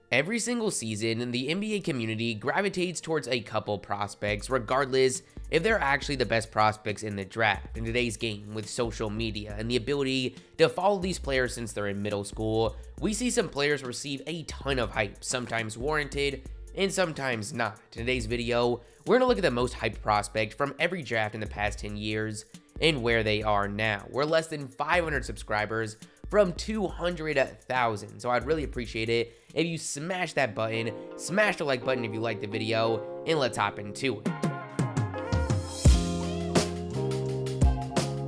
Every single season, the NBA community gravitates towards a couple prospects, regardless if they're actually the best prospects in the draft. In today's game, with social media and the ability to follow these players since they're in middle school, we see some players receive a ton of hype, sometimes warranted and sometimes not. In today's video, we're going to look at the most hyped prospect from every draft in the past 10 years and where they are now. We're less than 500 subscribers from 200,000. So I'd really appreciate it if you smash that button, smash the like button if you like the video, and let's hop into it.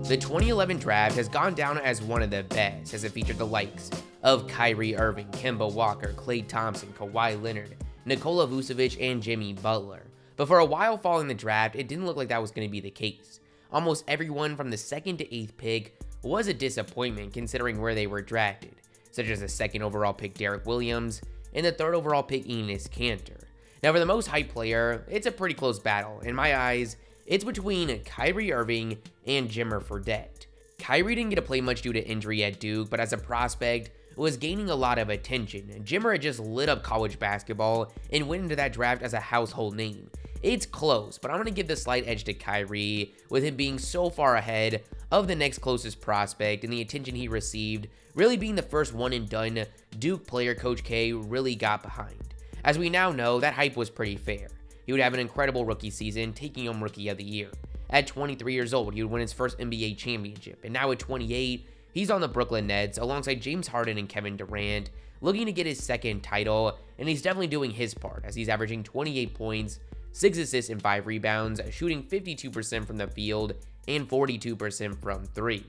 The 2011 draft has gone down as one of the best, as it featured the likes of Kyrie Irving, Kemba Walker, Klay Thompson, Kawhi Leonard, Nikola Vucevic, and Jimmy Butler. But for a while following the draft, it didn't look like that was going to be the case. Almost everyone from the 2nd to 8th pick was a disappointment considering where they were drafted, such as the 2nd overall pick Derek Williams and the 3rd overall pick Enes Kanter. Now for the most hyped player, it's a pretty close battle. In my eyes, it's between Kyrie Irving and JimmerRange. Kyrie didn't get to play much due to injury at Duke, but as a prospect, was gaining a lot of attention. Jimmer had just lit up college basketball and went into that draft as a household name. It's close, but I'm going to give the slight edge to Kyrie, with him being so far ahead of the next closest prospect and the attention he received, really being the first one-and-done Duke player Coach K really got behind. As we now know, that hype was pretty fair. He would have an incredible rookie season, taking home Rookie of the Year. At 23 years old, he would win his first NBA championship, and now at 28, he's on the Brooklyn Nets alongside James Harden and Kevin Durant, looking to get his 2nd title, and he's definitely doing his part as he's averaging 28 points, 6 assists and 5 rebounds, shooting 52% from the field and 42% from 3.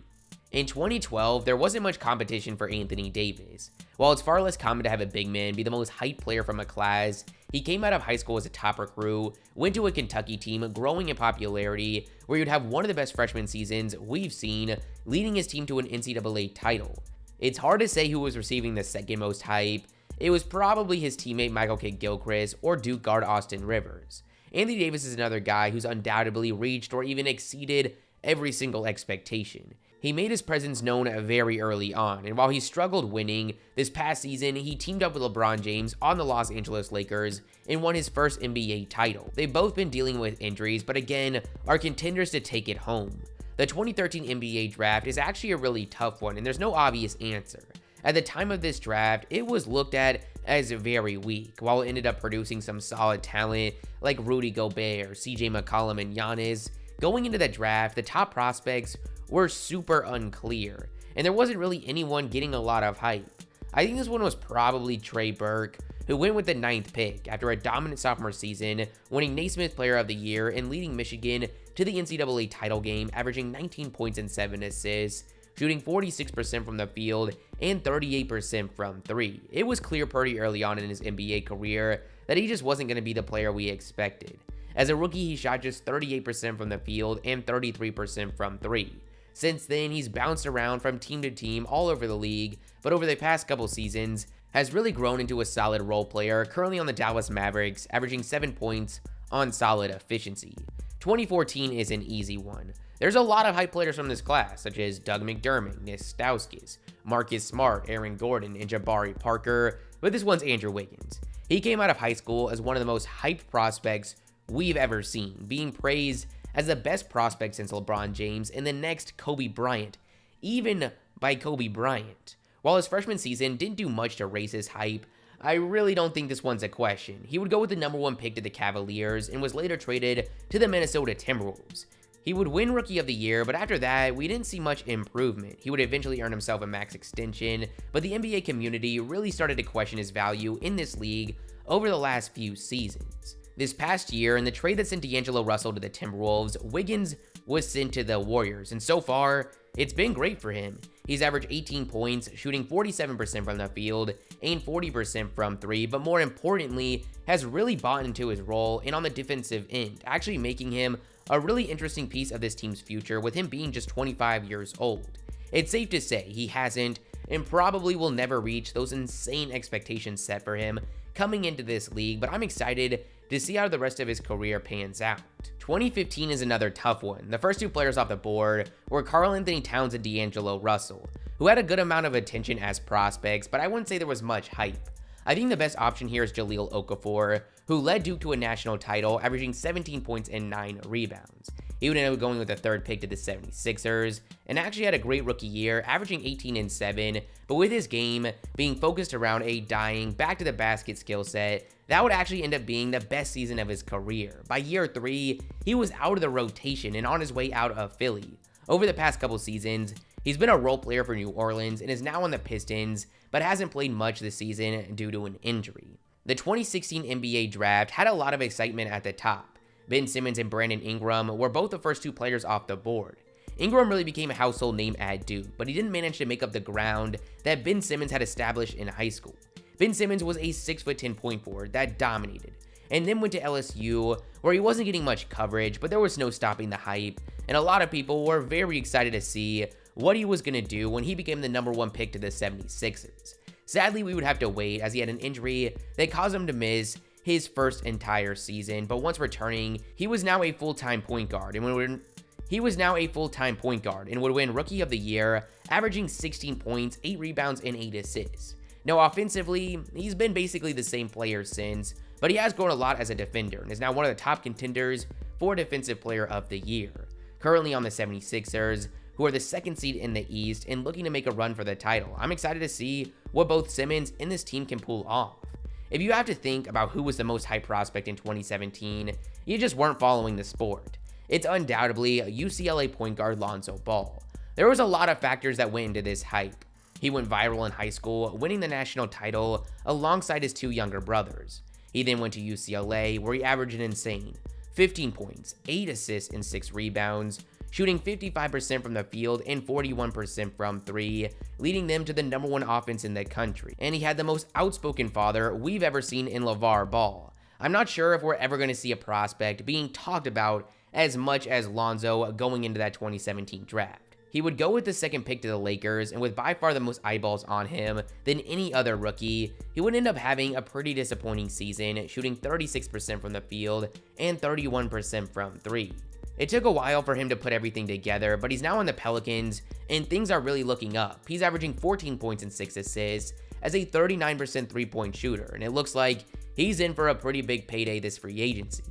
In 2012, there wasn't much competition for Anthony Davis. While it's far less common to have a big man be the most hyped player from a class, he came out of high school as a top recruit, went to a Kentucky team growing in popularity, where you'd have one of the best freshman seasons we've seen, leading his team to an NCAA title. It's hard to say who was receiving the 2nd most hype. It was probably his teammate Michael Kidd-Gilchrist or Duke guard Austin Rivers. Anthony Davis is another guy who's undoubtedly reached or even exceeded every single expectation. He made his presence known very early on, and while he struggled winning, this past season he teamed up with LeBron James on the Los Angeles Lakers and won his first NBA title. They've both been dealing with injuries, but again, are contenders to take it home. The 2013 NBA draft is actually a really tough one, and there's no obvious answer. At the time of this draft, it was looked at as very weak, while it ended up producing some solid talent like Rudy Gobert, CJ McCollum, and Giannis. Going into the draft, the top prospects were super unclear, and there wasn't really anyone getting a lot of hype. I think this one was probably Trey Berk, who went with the 9th pick after a dominant sophomore season, winning Naismith Player of the Year and leading Michigan to the NCAA title game, averaging 19 points and 7 assists, shooting 46% from the field and 38% from 3. It was clear pretty early on in his NBA career that he just wasn't going to be the player we expected. As a rookie, he shot just 38% from the field and 33% from 3. Since then, he's bounced around from team to team all over the league, but over the past couple seasons, has really grown into a solid role player, currently on the Dallas Mavericks, averaging 7 points on solid efficiency. 2014 is an easy one. There's a lot of hype players from this class, such as Doug McDermott, Nis Stauskas, Marcus Smart, Aaron Gordon, and Jabari Parker, but this one's Andrew Wiggins. He came out of high school as one of the most hyped prospects we've ever seen, being praised as the best prospect since LeBron James and the next Kobe Bryant, even by Kobe Bryant. While his freshman season didn't do much to raise his hype, I really don't think this one's a question. He would go with the number 1 pick to the Cavaliers and was later traded to the Minnesota Timberwolves. He would win Rookie of the Year, but after that, we didn't see much improvement. He would eventually earn himself a max extension, but the NBA community really started to question his value in this league over the last few seasons. This past year, in the trade that sent D'Angelo Russell to the Timberwolves, Wiggins was sent to the Warriors, and so far, it's been great for him. He's averaged 18 points, shooting 47% from the field and 40% from 3, but more importantly, has really bought into his role and on the defensive end, actually making him a really interesting piece of this team's future with him being just 25 years old. It's safe to say he hasn't and probably will never reach those insane expectations set for him coming into this league, but I'm excited to see how the rest of his career pans out. 2015 is another tough one. The first 2 players off the board were Karl-Anthony Towns and D'Angelo Russell, who had a good amount of attention as prospects, but I wouldn't say there was much hype. I think the best option here is Jaleel Okafor, who led Duke to a national title, averaging 17 points and 9 rebounds. He would end up going with the 3rd pick to the 76ers, and actually had a great rookie year, averaging 18 and 7, but with his game being focused around a dying, back-to-the-basket skill set, that would actually end up being the best season of his career. By year 3, he was out of the rotation and on his way out of Philly. Over the past couple seasons, he's been a role player for New Orleans and is now on the Pistons, but hasn't played much this season due to an injury. The 2016 NBA draft had a lot of excitement at the top. Ben Simmons and Brandon Ingram were both the first 2 players off the board. Ingram really became a household name at Duke, but he didn't manage to make up the ground that Ben Simmons had established in high school. Ben Simmons was a 6'10" point forward that dominated, and then went to LSU, where he wasn't getting much coverage, but there was no stopping the hype, and a lot of people were very excited to see what he was going to do when he became the #1 pick to the 76ers. Sadly, we would have to wait, as he had an injury that caused him to miss his first entire season, but once returning, he was now a full-time point guard and would win Rookie of the Year, averaging 16 points, 8 rebounds, and 8 assists. Now, offensively, he's been basically the same player since, but he has grown a lot as a defender and is now one of the top contenders for Defensive Player of the Year. Currently on the 76ers, who are the 2nd seed in the East and looking to make a run for the title. I'm excited to see what both Simmons and this team can pull off. If you have to think about who was the most hyped prospect in 2017, you just weren't following the sport. It's undoubtedly UCLA point guard Lonzo Ball. There was a lot of factors that went into this hype. He went viral in high school, winning the national title alongside his 2 younger brothers. He then went to UCLA, where he averaged an insane 15 points, 8 assists, and 6 rebounds, shooting 55% from the field and 41% from 3, leading them to the #1 offense in the country. And he had the most outspoken father we've ever seen in LeVar Ball. I'm not sure if we're ever going to see a prospect being talked about as much as Lonzo going into that 2017 draft. He would go with the 2nd pick to the Lakers, and with by far the most eyeballs on him than any other rookie, he would end up having a pretty disappointing season, shooting 36% from the field and 31% from 3. It took a while for him to put everything together, but he's now on the Pelicans, and things are really looking up. He's averaging 14 points and 6 assists as a 39% three-point shooter, and it looks like he's in for a pretty big payday this free agency.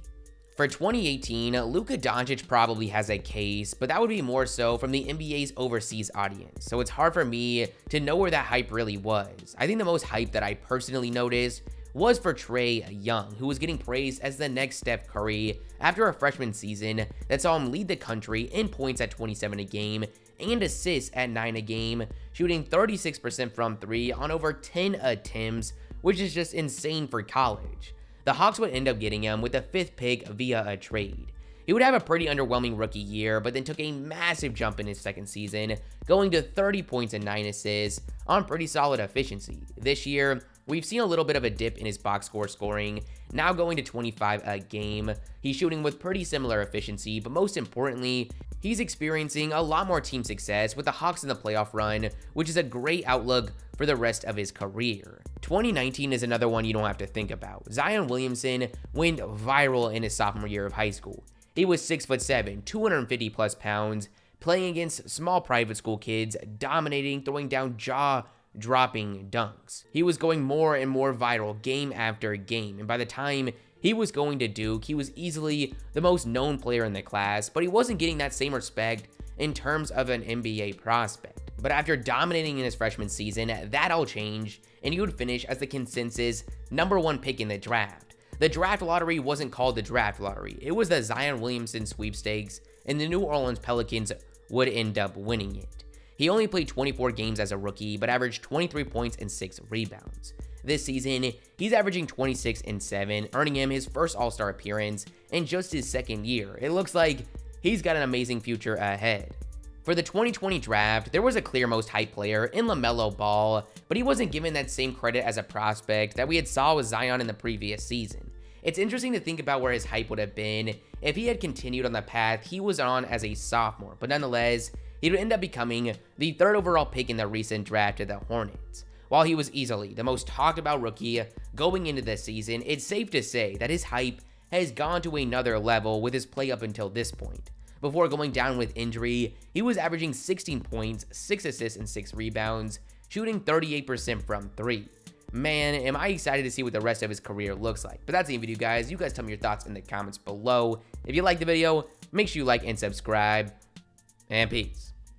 For 2018, Luka Doncic probably has a case, but that would be more so from the NBA's overseas audience, so it's hard for me to know where that hype really was. I think the most hype that I personally noticed was for Trey Young, who was getting praised as the next Steph Curry after a freshman season that saw him lead the country in points at 27 a game and assists at 9 a game, shooting 36% from 3 on over 10 attempts, which is just insane for college. The Hawks would end up getting him with the 5th pick via a trade. He would have a pretty underwhelming rookie year, but then took a massive jump in his 2nd season, going to 30 points and 9 assists on pretty solid efficiency. This year, we've seen a little bit of a dip in his box score scoring, now going to 25 a game. He's shooting with pretty similar efficiency, but most importantly, he's experiencing a lot more team success with the Hawks in the playoff run, which is a great outlook for the rest of his career. 2019 is another one you don't have to think about. Zion Williamson went viral in his sophomore year of high school. He was 6'7", 250 plus pounds, playing against small private school kids, dominating, throwing down jaw-dropping dunks. He was going more and more viral game after game, and by the time he was going to Duke, he was easily the most known player in the class, but he wasn't getting that same respect in terms of an NBA prospect. But after dominating in his freshman season, that all changed, and he would finish as the consensus #1 pick in the draft. The draft lottery wasn't called the draft lottery, it was the Zion Williamson Sweepstakes, and the New Orleans Pelicans would end up winning it. He only played 24 games as a rookie, but averaged 23 points and 6 rebounds. This season, he's averaging 26 and 7, earning him his first All-Star appearance in just his 2nd year. It looks like he's got an amazing future ahead. For the 2020 draft, there was a clear most hyped player in LaMelo Ball, but he wasn't given that same credit as a prospect that we had saw with Zion in the previous season. It's interesting to think about where his hype would have been if he had continued on the path he was on as a sophomore, but nonetheless, he would end up becoming the 3rd overall pick in the recent draft to the Hornets. While he was easily the most talked about rookie going into this season, it's safe to say that his hype has gone to another level with his play up until this point. Before going down with injury, he was averaging 16 points, 6 assists, and 6 rebounds, shooting 38% from 3. man, am I excited to see what the rest of his career looks like. But that's the video, guys. You guys tell me your thoughts in the comments below. If you like the video, make sure you like and subscribe, and peace.